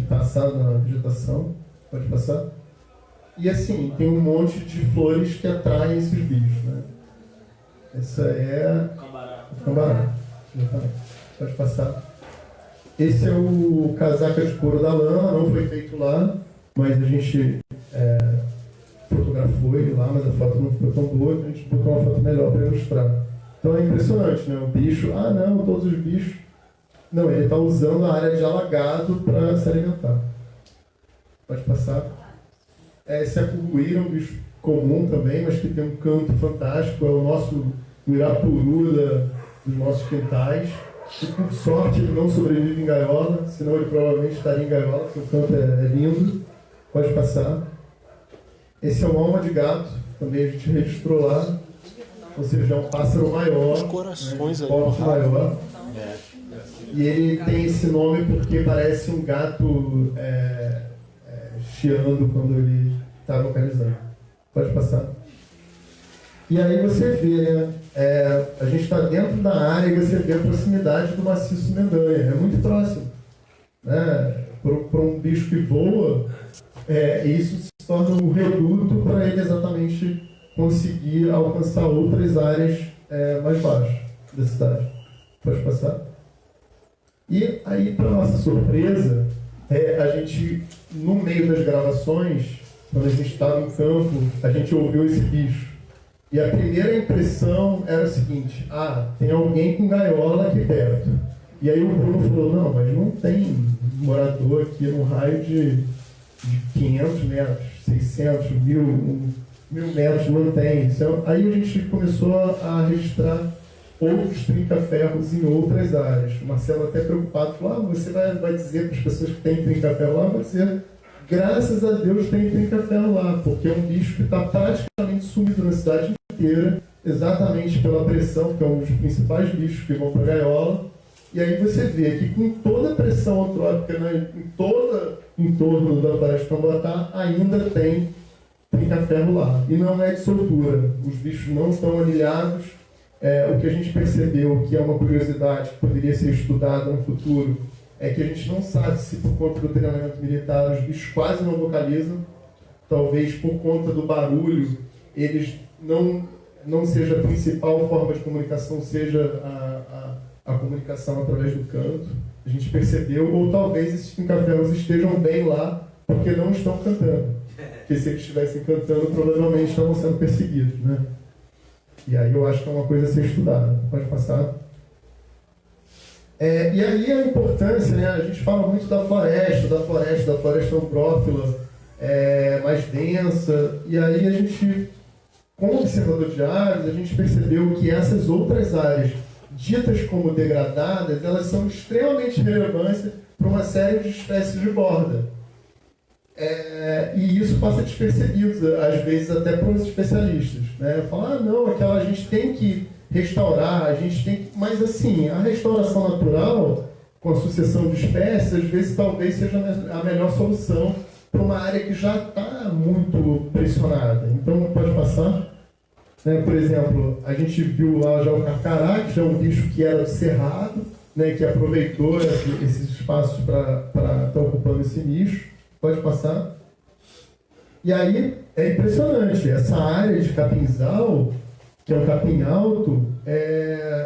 passar na vegetação. Pode passar. E assim, tem um monte de flores que atraem esses bichos. Né? Essa é o cambará. Pode passar. Esse é o casaca de couro da lama, não foi feito lá, mas a gente fotografou ele lá, mas a foto não ficou tão boa, então a gente botou uma foto melhor para ilustrar. Então é impressionante, né? O bicho, não, todos os bichos. Não, ele está usando a área de alagado para se alimentar. Pode passar. Esse é a curruíra, um bicho comum também, mas que tem um canto fantástico, é o nosso Irapuru dos nossos quintais. E por sorte ele não sobrevive em gaiola, senão ele provavelmente estaria em gaiola, porque o canto é lindo. Pode passar. Esse é o alma de gato, também a gente registrou lá. Ou seja, é um pássaro maior, Os corações, né, aí, porte maior. E ele tem esse nome porque parece um gato chiando quando ele está localizado. Pode passar. E aí você vê, né? A gente está dentro da área e você vê a proximidade do maciço Mendanha. É muito próximo. Né? Para um bicho que voa, isso se torna um reduto para ele exatamente conseguir alcançar outras áreas mais baixas da cidade. Pode passar. E aí, para nossa surpresa, a gente, no meio das gravações, quando a gente estava em campo, a gente ouviu esse bicho. E a primeira impressão era o seguinte: tem alguém com gaiola aqui perto. E aí o Bruno falou: não, mas não tem morador aqui no raio de 500 metros, 600, 1000 metros, não tem. Então, aí a gente começou a registrar outros trinca-ferros em outras áreas. O Marcelo até preocupado falou: você vai dizer para as pessoas que tem trinca-ferro lá? Eu vou dizer: graças a Deus tem trinca-ferro lá, porque é um bicho que está praticamente sumido na cidade inteira, exatamente pela pressão, que é um dos principais bichos que vão para a gaiola. E aí você vê que com toda a pressão antrópica, né, em torno da Floresta do Camboatá, ainda tem trinca-ferro lá. E não é de soltura, os bichos não estão anilhados. O que a gente percebeu, que é uma curiosidade que poderia ser estudada no futuro, é que a gente não sabe se por conta do treinamento militar os bichos quase não vocalizam. Talvez por conta do barulho eles não seja a principal forma de comunicação, seja a comunicação através do canto. A gente percebeu, ou talvez esses trinca-ferros estejam bem lá porque não estão cantando. Porque se eles estivessem cantando, provavelmente estavam sendo perseguidos, né? E aí eu acho que é uma coisa a ser estudada. Pode passar. E aí a importância, né? A gente fala muito da floresta eutrófila, mais densa. E aí a gente, como observador de áreas, a gente percebeu que essas outras áreas ditas como degradadas, elas são extremamente relevantes para uma série de espécies de borda. E isso passa despercebido, às vezes até para os especialistas. Né? Falar, não, aquela a gente tem que restaurar, a gente tem que... Mas assim, a restauração natural, com a sucessão de espécies, às vezes talvez seja a melhor solução para uma área que já está muito pressionada. Então, pode passar. Né? Por exemplo, a gente viu lá já o carcará, que já é um bicho que era do cerrado, né? Que aproveitou esses espaços para estar ocupando esse nicho. Pode passar. E aí, é impressionante, essa área de capinzal, que é um capim alto,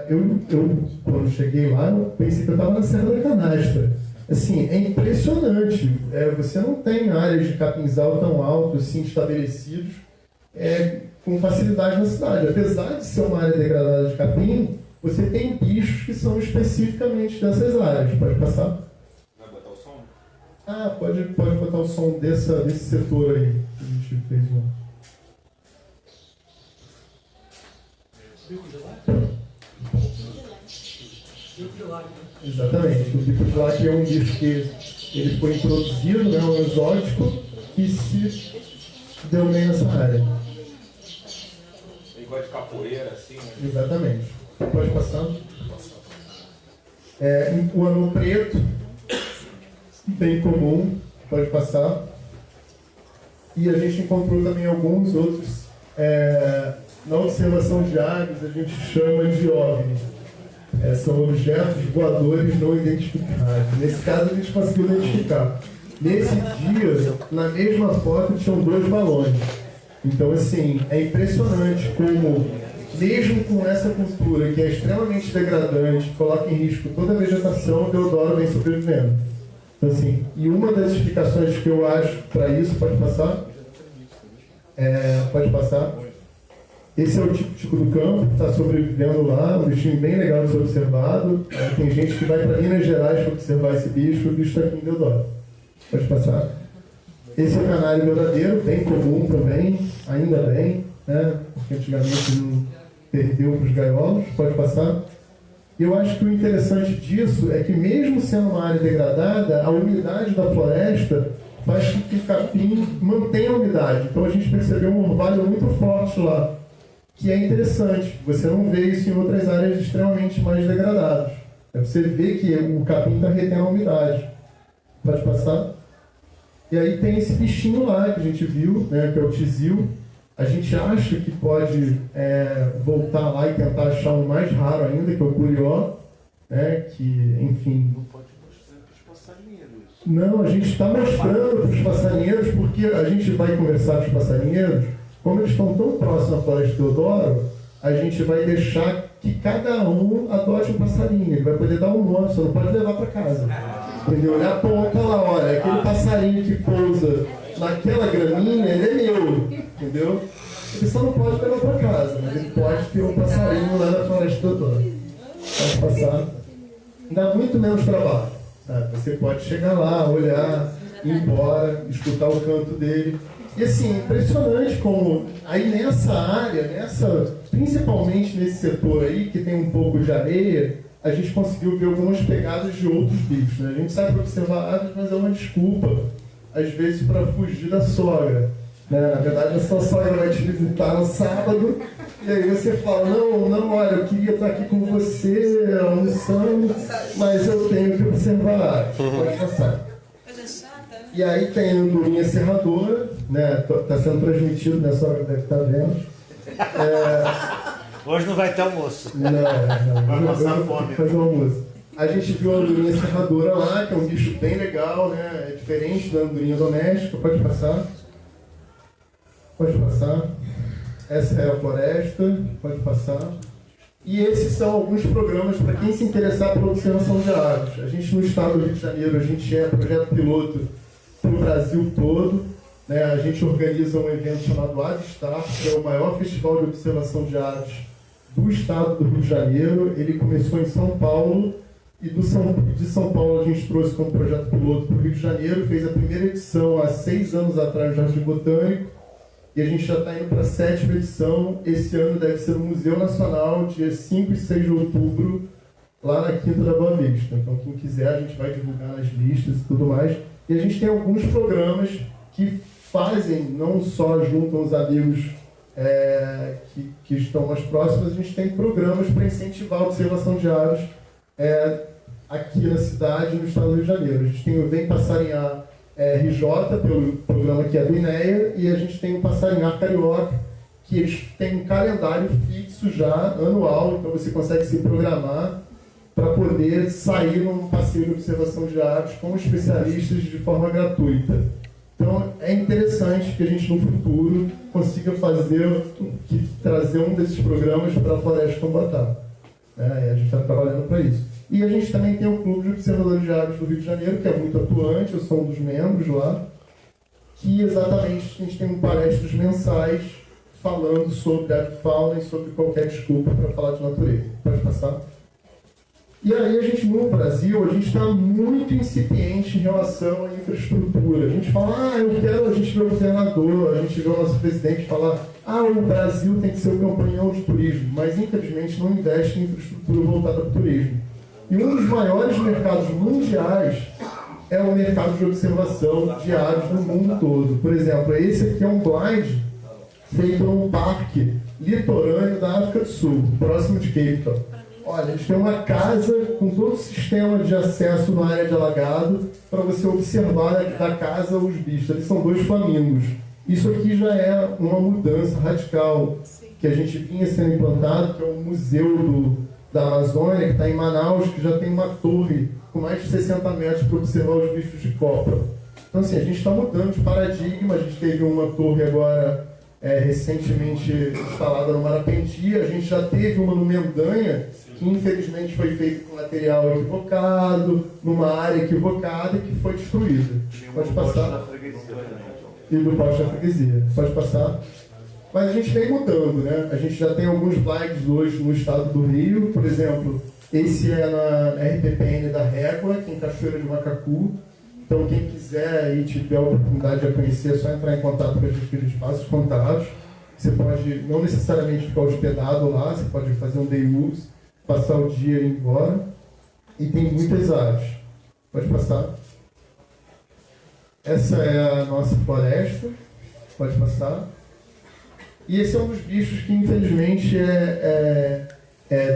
eu quando cheguei lá, eu pensei que eu estava na Serra da Canastra. Assim, é impressionante. Você não tem áreas de capinzal tão altos, assim, estabelecidos, com facilidade na cidade. Apesar de ser uma área degradada de capim, você tem bichos que são especificamente dessas áreas. Pode passar? Vai botar o som? Pode botar o som desse setor aí que a gente fez um. Exatamente. O bico de lac é um bicho que ele foi introduzido, né, um exótico, que se deu bem nessa área. Ele gosta de capoeira, assim, né? Exatamente. Pode passar. O anão preto, bem comum, pode passar. E a gente encontrou também alguns outros, na observação de aves, a gente chama de OVNI. São objetos voadores não identificados. Nesse caso, a gente conseguiu identificar. Nesse dia, na mesma foto, tinham 2 balões. Então, assim, é impressionante como, mesmo com essa cultura que é extremamente degradante, coloca em risco toda a vegetação, o Deodoro vem sobrevivendo. Então, assim, e uma das explicações que eu acho para isso, pode passar? Pode passar. Esse é o tipo do campo que está sobrevivendo lá, um bichinho bem legal de ser observado. Tem gente que vai para Minas Gerais para observar esse bicho, o bicho está aqui em Deodoro. Pode passar. Esse é o canário verdadeiro, bem comum também, ainda bem, né? Porque antigamente não perdeu para os gaiolos. Pode passar. Eu acho que o interessante disso é que, mesmo sendo uma área degradada, a umidade da floresta faz com que o capim mantenha a umidade. Então a gente percebeu um orvalho muito forte lá, que é interessante. Você não vê isso em outras áreas extremamente mais degradadas. Você vê que o capim está retendo a umidade. Pode passar. E aí tem esse bichinho lá que a gente viu, né, que é o tizil. A gente acha que pode voltar lá e tentar achar um mais raro ainda, que é o curió, né, que, enfim... Não pode mostrar para os passarinheiros. Não, a gente está mostrando para os passarinheiros, porque a gente vai conversar com os passarinheiros. Como eles estão tão próximos à Floresta Deodoro, a gente vai deixar que cada um adote um passarinho. Ele vai poder dar um nome, só não pode levar para casa. Entendeu? Ele aponta lá, olha, aquele passarinho que pousa naquela graminha, ele é meu. Entendeu? Ele só não pode levar para casa, mas ele pode ter um passarinho lá na Floresta Deodoro. Pode passar. Dá muito menos trabalho. Tá? Você pode chegar lá, olhar, ir embora, escutar o canto dele. E assim, impressionante como aí nessa área, principalmente nesse setor aí, que tem um pouco de areia, a gente conseguiu ver algumas pegadas de outros bichos. Né? A gente sabe observar aves, mas é uma desculpa, às vezes, para fugir da sogra. Né? Na verdade, a sua sogra vai te visitar no sábado, e aí você fala, não, olha, eu queria estar aqui com você, almoçando, mas eu tenho que observar aves. Pode passar. E aí tem a andorinha serradora, né? Está sendo transmitido, né? Só deve estar vendo. Hoje não vai ter almoço. Não. Vai passar fome. Fazer um almoço. A gente viu a andorinha serradora lá, que é um bicho bem legal, né? É diferente da andorinha doméstica. Pode passar. Pode passar. Essa é a floresta. Pode passar. E esses são alguns programas para quem se interessar pela observação de aves. A gente, no estado do Rio de Janeiro, a gente projeto piloto para o Brasil todo. Né? A gente organiza um evento chamado Avistar, que é o maior festival de observação de aves do estado do Rio de Janeiro. Ele começou em São Paulo, e de São Paulo a gente trouxe como projeto piloto para o Rio de Janeiro, fez a primeira edição há 6 anos atrás no Jardim Botânico, e a gente já está indo para a 7ª edição. Esse ano deve ser no Museu Nacional, dia 5 e 6 de outubro, lá na Quinta da Boa Vista. Então, quem quiser, a gente vai divulgar nas listas e tudo mais. E a gente tem alguns programas que fazem, não só juntam os amigos que estão mais próximos, a gente tem programas para incentivar a observação de aves aqui na cidade, no estado do Rio de Janeiro. A gente tem o Vem Passarinhar RJ, pelo programa que é do INEA, e a gente tem o Passarinhar Carioca, que eles têm um calendário fixo já, anual, então você consegue se programar para poder sair num passeio de observação de aves com especialistas de forma gratuita. Então é interessante que a gente no futuro consiga trazer um desses programas para a Floresta Camboatá. E a gente está trabalhando para isso. E a gente também tem o Clube de Observadores de Aves do Rio de Janeiro, que é muito atuante, eu sou um dos membros lá, que exatamente a gente tem palestras mensais falando sobre avifauna e sobre qualquer desculpa para falar de natureza. Pode passar? E aí a gente, no Brasil, a gente está muito incipiente em relação à infraestrutura. A gente fala, a gente vê o governador, a gente vê o nosso presidente falar, o Brasil tem que ser o campeão de turismo, mas infelizmente não investe em infraestrutura voltada para o turismo. E um dos maiores mercados mundiais é o mercado de observação de aves no mundo todo. Por exemplo, esse aqui é um blind feito num parque litorâneo da África do Sul, próximo de Cape Town. Olha, eles têm uma casa com todo o sistema de acesso na área de alagado para você observar da casa os bichos. Eles são 2 flamingos. Isso aqui já é uma mudança radical que a gente vinha sendo implantado, que é o Museu da Amazônia, que está em Manaus, que já tem uma torre com mais de 60 metros para observar os bichos de copa. Então, assim, a gente está mudando de paradigma. A gente teve uma torre agora recentemente instalada no Marapendi, a gente já teve uma no Mendanha, que infelizmente foi feita com material equivocado, numa área equivocada e que foi destruída. Pode passar. E do poste da freguesia. Pode passar. Mas a gente vem mudando, né? A gente já tem alguns blinds hoje no estado do Rio, por exemplo, esse é na RPPN da Régua, aqui em Cachoeira de Macacu. Então, quem quiser e tiver a oportunidade de conhecer, é só entrar em contato com a gente, que a gente passa os contatos. Você pode não necessariamente ficar hospedado lá, você pode fazer um day use, passar o dia e ir embora. E tem muitas aves. Pode passar. Essa é a nossa floresta. Pode passar. E esse é um dos bichos que, infelizmente,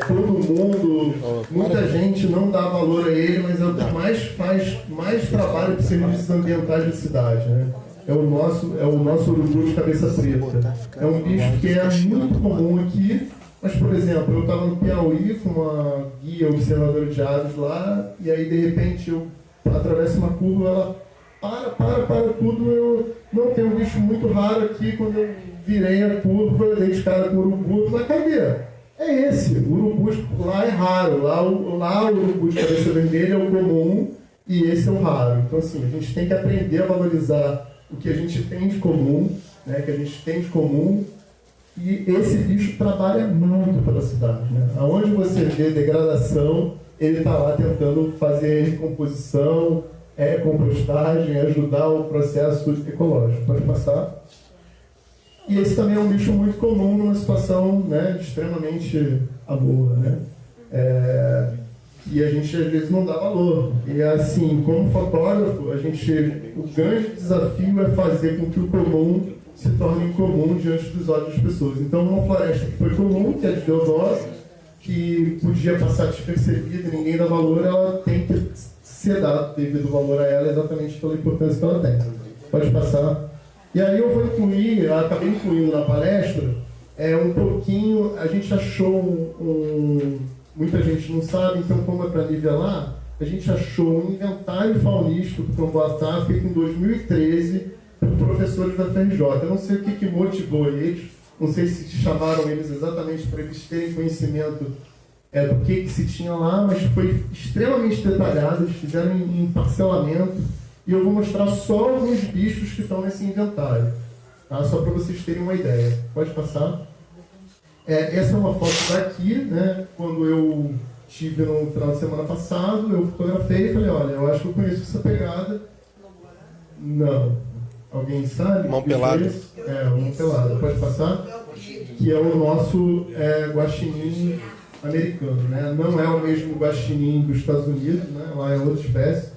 todo mundo, muita gente não dá valor a ele, mas é o que mais faz mais trabalho de serviços ambientais da cidade, né? É o nosso urubu de cabeça preta. É um bicho que é muito comum aqui, mas, por exemplo, eu estava no Piauí com uma guia observadora de aves lá, e aí, de repente, eu atravesso uma curva, ela para tudo, não tem um bicho muito raro aqui, quando eu virei a curva, dei de cara com o urubu, mas cadê? É esse, o urubu lá é raro, lá o urubu de cabeça vermelha é o comum e esse é o raro. Então, assim, a gente tem que aprender a valorizar o que a gente tem de comum, né, que a gente tem de comum, e esse bicho trabalha muito pela cidade, né? Aonde você vê degradação, ele está lá tentando fazer recomposição, compostagem, ajudar o processo ecológico. Pode passar. E esse também é um bicho muito comum numa situação, né, extremamente aborra, né? E a gente às vezes não dá valor. E assim, como fotógrafo, o grande desafio é fazer com que o comum se torne incomum diante dos olhos das pessoas. Então, uma floresta que foi comum, que é de Deodoro, que podia passar despercebida, ninguém dá valor, ela tem que ser dado devido valor a ela, exatamente pela importância que ela tem. Pode passar. E aí eu vou incluir, acabei incluindo na palestra, um pouquinho, a gente achou muita gente não sabe, então como é para nivelar, a gente achou um inventário faunístico do Camboatá feito em 2013 por professores da FRJ. Eu não sei o que motivou eles, não sei se chamaram eles exatamente para eles terem conhecimento do que se tinha lá, mas foi extremamente detalhado, eles fizeram em parcelamento. E eu vou mostrar só alguns bichos que estão nesse inventário, tá? Só para vocês terem uma ideia. Pode passar. Essa é uma foto daqui, né? Quando eu estive no final de semana passado, eu fotografei e falei, olha, eu acho que eu conheço essa pegada. Não. Alguém sabe? Mão pelada. uma pelada. Pode passar? Que é o nosso guaxinim americano, né? Não é o mesmo guaxinim dos Estados Unidos, né? Lá é outra espécie,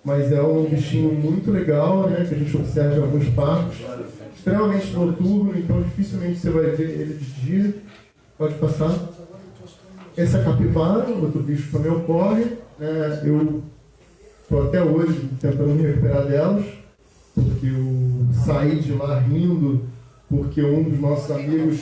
mas é um bichinho muito legal, né? Que a gente observa em alguns parques, extremamente noturno, então dificilmente você vai ver ele de dia. Pode passar. Esse é a capivara, outro bicho que também ocorre, né? Eu estou até hoje tentando me recuperar delas, porque eu saí de lá rindo, porque um dos nossos amigos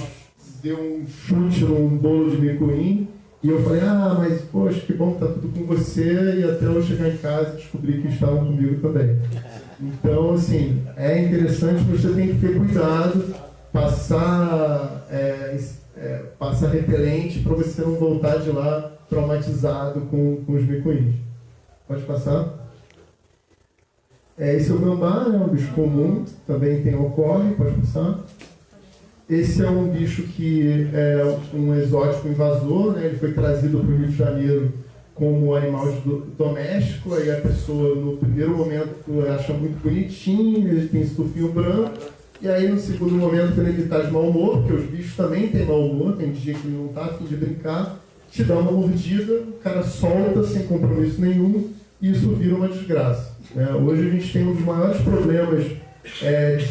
deu um chute num bolo de micuim, e eu falei, mas poxa, que bom que tá tudo com você, e até eu chegar em casa e descobri que estavam comigo também. Então, assim, é interessante, mas você tem que ter cuidado, passar repelente para você não voltar de lá traumatizado com os micuins. Pode passar? Esse é o gambá, né? Um bicho comum, também ocorre, pode passar. Esse é um bicho que é um exótico invasor, né? Ele foi trazido para o Rio de Janeiro como animal doméstico, aí a pessoa no primeiro momento acha muito bonitinho, ele tem esse tufinho branco, e aí no segundo momento, quando ele está de mau humor, porque os bichos também têm mau humor, tem dia que ele não está a fim de brincar, te dá uma mordida, o cara solta sem compromisso nenhum, e isso vira uma desgraça. Hoje a gente tem um dos maiores problemas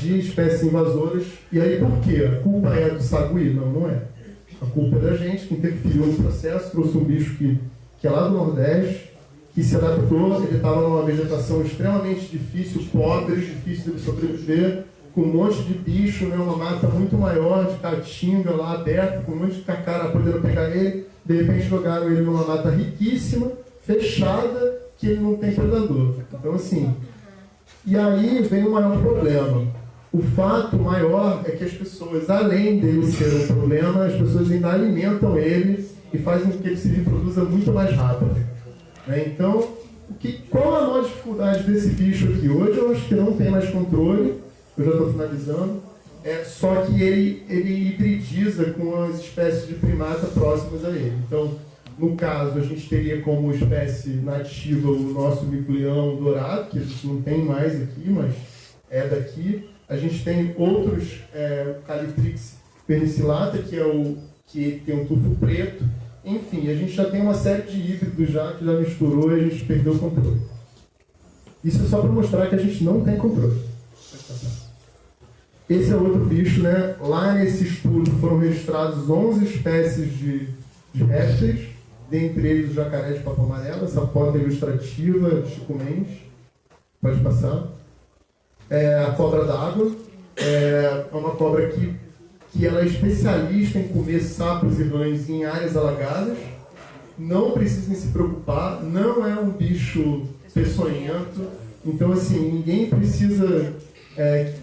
de espécies invasoras. E aí por quê? A culpa é do sagui? Não, não é. A culpa é da gente, que interferiu no processo, trouxe um bicho que é lá do Nordeste, que se adaptou, ele estava numa vegetação extremamente difícil, pobre, difícil de sobreviver, com um monte de bicho, né, uma mata muito maior de caatinga lá aberta, com um monte de cacara podendo pegar ele, de repente jogaram ele numa mata riquíssima, fechada, que ele não tem predador. Então assim, e aí vem o maior problema. O fato maior é que as pessoas, além dele ser um problema, as pessoas ainda alimentam ele e fazem com que ele se reproduza muito mais rápido. Então, qual a maior dificuldade desse bicho aqui? Hoje eu acho que não tem mais controle, eu já estou finalizando, só que ele hibridiza com as espécies de primata próximas a ele. Então, no caso, a gente teria como espécie nativa o nosso mico-leão dourado, que a gente não tem mais aqui, mas é daqui. A gente tem outros, Calitrix pernicillata, que tem um tufo preto. Enfim, a gente já tem uma série de híbridos que já misturou e a gente perdeu o controle. Isso é só para mostrar que a gente não tem controle. Esse é outro bicho, né? Lá nesse estudo foram registrados 11 espécies de répteis, dentre eles o jacaré de papo amarelo, essa foto ilustrativa, Chico Mendes. Pode passar. A cobra d'água é uma cobra que ela é especialista em comer sapos e rãs em áreas alagadas. Não precisem se preocupar, não é um bicho peçonhento. Então, assim, ninguém precisa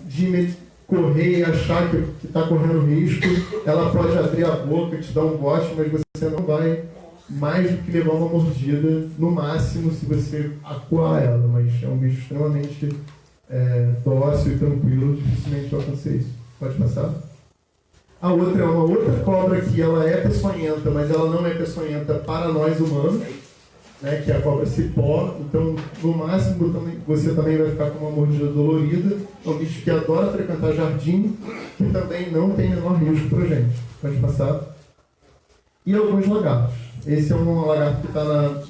de correr e achar que está correndo risco. Ela pode abrir a boca e te dar um bote, mas você não vai mais do que levar uma mordida, no máximo, se você acuar ela. Mas é um bicho extremamente dócil e tranquilo, dificilmente vai acontecer isso. Pode passar? A outra é uma outra cobra que ela é peçonhenta, mas ela não é peçonhenta para nós humanos, né, que é a cobra cipó. Então, no máximo, você também vai ficar com uma mordida dolorida. É um bicho que adora frequentar jardim, que também não tem menor risco para a gente. Pode passar. E alguns lagartos. Esse é um lagarto que está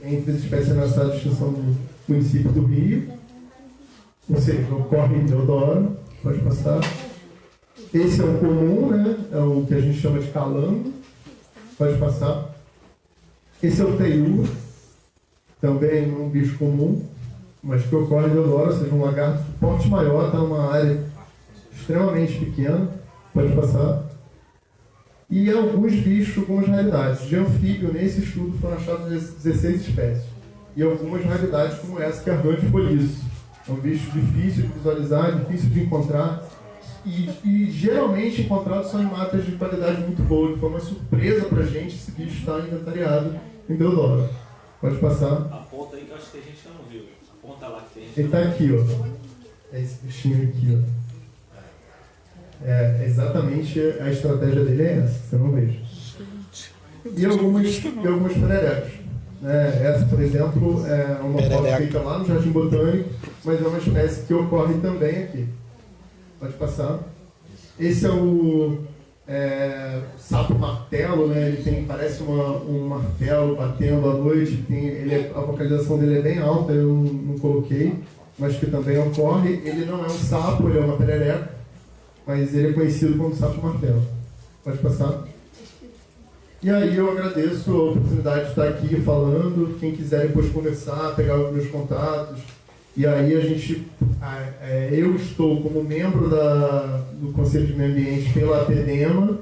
entre as espécies ameaçadas de extinção do município do Rio. Ou seja, ocorre em Deodoro. Pode passar. Esse é o comum, né? É o que a gente chama de calango. Pode passar. Esse é o teiu, também um bicho comum, mas que ocorre em Deodoro, ou seja, um lagarto de porte maior, está numa área extremamente pequena. Pode passar. E alguns bichos, algumas raridades. De anfíbio, nesse estudo, foram achadas 16 espécies. E algumas raridades como essa, que é a rã de poliço. É um bicho difícil de visualizar, difícil de encontrar. E geralmente encontrados são em matas de qualidade muito boa, que foi uma surpresa pra gente esse bicho estar inventariado em Deodoro. Pode passar. Aponta aí que eu acho que tem gente que não viu. Aponta lá que tem gente. Ele está aqui, ó. É esse bichinho aqui, ó. Exatamente a estratégia dele é essa, você não veja. E alguns pererecos. Essa, por exemplo, é uma foto feita lá no Jardim Botânico, mas é uma espécie que ocorre também aqui. Pode passar. Esse é o sapo martelo, né? Ele tem, parece um martelo batendo à noite. A vocalização dele é bem alta, eu não coloquei, mas que também ocorre. Ele não é um sapo, ele é uma perereca, mas ele é conhecido como sapo martelo. Pode passar. E aí eu agradeço a oportunidade de estar aqui falando. Quem quiser depois conversar, pegar os meus contatos. E aí eu estou como membro do Conselho de Meio Ambiente pela APDEMA,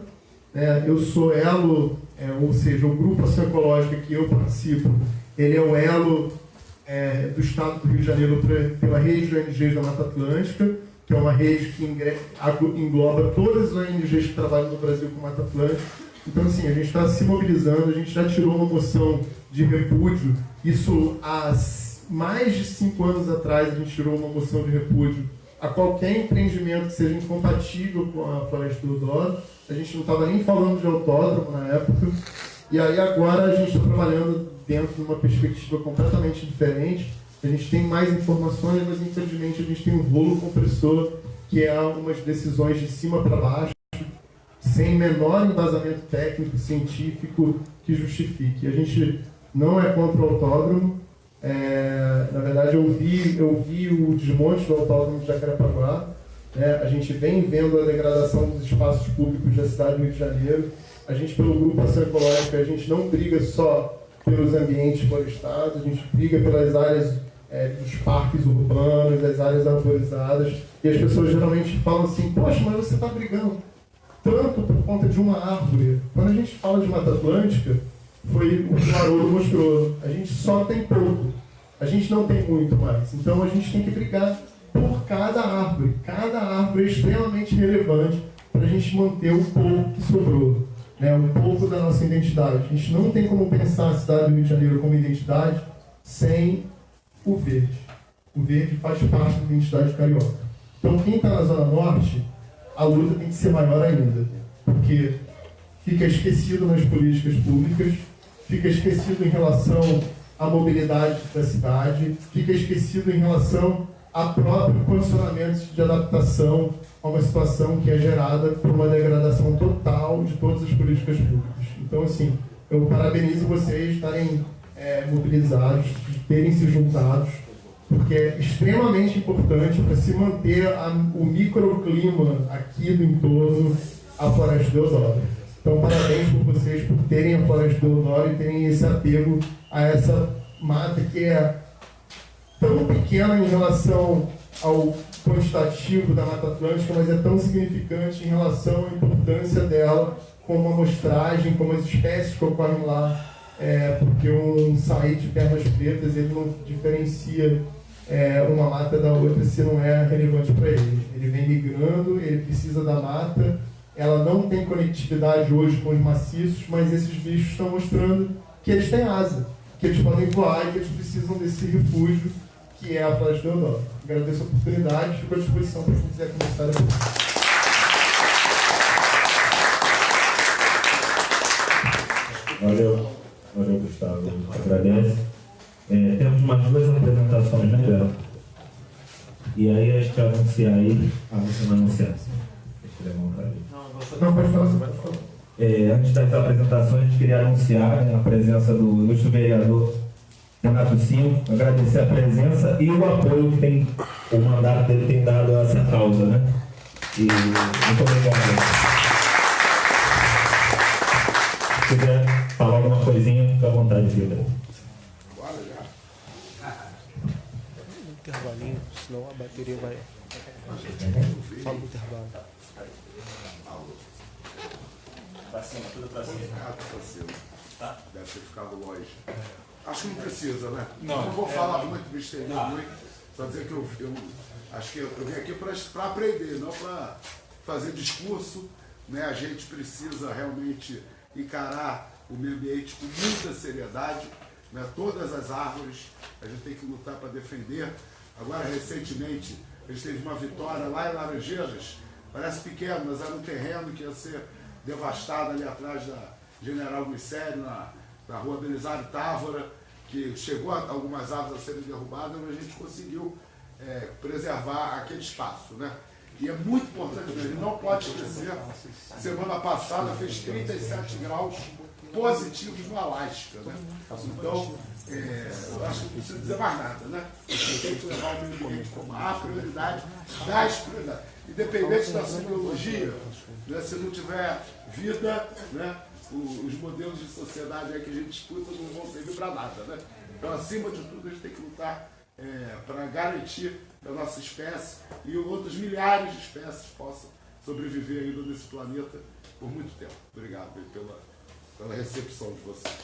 né? Eu sou elo, ou seja, o grupo Ação Ecológica que eu participo, ele é o elo do Estado do Rio de Janeiro pela rede de ONGs da Mata Atlântica, que é uma rede que engloba todas as ONGs que trabalham no Brasil com Mata Atlântica. Então, assim, a gente está se mobilizando, a gente já tirou uma moção de repúdio, isso há mais de 5 anos atrás a gente tirou uma moção de repúdio a qualquer empreendimento que seja incompatível com a Floresta do Douro. A gente não estava nem falando de autódromo na época. E aí agora a gente está trabalhando dentro de uma perspectiva completamente diferente. A gente tem mais informações, mas infelizmente a gente tem um rolo compressor, que é algumas decisões de cima para baixo, sem menor embasamento técnico, científico que justifique. A gente não é contra o autódromo. Na verdade, eu vi o desmonte do autódromo de Jacarepaguá. A gente vem vendo a degradação dos espaços públicos da cidade do Rio de Janeiro. A gente, pelo Grupo Ação Ecológica, a gente não briga só pelos ambientes florestados, a gente briga pelas áreas dos parques urbanos, das áreas arborizadas. E as pessoas geralmente falam assim: poxa, mas você está brigando tanto por conta de uma árvore. Quando a gente fala de Mata Atlântica, foi o que o Haroldo mostrou. A gente só tem pouco. A gente não tem muito mais. Então a gente tem que brigar por cada árvore. Cada árvore é extremamente relevante para a gente manter o pouco que sobrou. Um pouco da nossa identidade. A gente não tem como pensar a cidade do Rio de Janeiro como identidade sem o verde. O verde faz parte da identidade carioca. Então quem está na Zona Norte, a luta tem que ser maior ainda. Porque fica esquecido nas políticas públicas, fica esquecido em relação à mobilidade da cidade, fica esquecido em relação a próprios condicionamentos de adaptação a uma situação que é gerada por uma degradação total de todas as políticas públicas. Então, assim, eu parabenizo vocês de estarem mobilizados, de terem se juntados, porque é extremamente importante para se manter o microclima aqui do entorno à Floresta do Deodoro. Então, parabéns por vocês por terem a Floresta do Deodoro e terem esse apego a essa mata que é tão pequena em relação ao quantitativo da Mata Atlântica, mas é tão significante em relação à importância dela como amostragem, como as espécies que ocorrem lá, porque um saí de pernas pretas ele não diferencia uma mata da outra se não é relevante para ele. Ele vem migrando, ele precisa da mata, ela não tem conectividade hoje com os maciços, mas esses bichos estão mostrando que eles têm asa, que eles podem voar e que eles precisam desse refúgio que é a Floresta do Deodoro. Agradeço a oportunidade e fico à disposição para quem quiser conversar depois. Valeu, Gustavo. Agradeço. Temos mais 2 apresentações, né, Bela? E aí a gente vai anunciar aí. Você vai anunciar. Não, pode falar. Antes das apresentações, a gente queria anunciar a presença do ilustre vereador Renato Cinco, agradecer a presença e o apoio que o mandato dele tem dado a essa causa, né? E muito obrigado. Se quiser falar alguma coisinha, fica à vontade, Pedro. Intervalinho, senão a bateria vai. Fala no intervalo. Pra cima, tudo pra cima. Tá? Deve ter ficado longe. Acho que não precisa, né? Não vou falar muito, me estender muito. Só dizer que eu acho que eu vim aqui para aprender, não para fazer discurso. Né? A gente precisa realmente encarar o meio ambiente com muita seriedade. Né? Todas as árvores a gente tem que lutar para defender. Agora, recentemente, a gente teve uma vitória lá em Laranjeiras. Parece pequeno, mas era um terreno que ia ser devastado ali atrás da General Glicério, na rua Belisário Távora, que chegou a algumas árvores a serem derrubadas, mas a gente conseguiu preservar aquele espaço. Né? E é muito importante mesmo, ele não pode esquecer. Semana passada fez 37 graus positivos no Alasca, né? Então, eu acho que não precisa dizer mais nada, né? Você tem que levar o meio ambiente como a prioridade das prioridades. Independente da sua ideologia, né? Se não tiver vida, né? Os modelos de sociedade aí que a gente disputa não vão servir para nada, né? Então, acima de tudo, a gente tem que lutar para garantir que a nossa espécie e outras milhares de espécies possam sobreviver ainda nesse planeta por muito tempo. Obrigado pela recepção de vocês.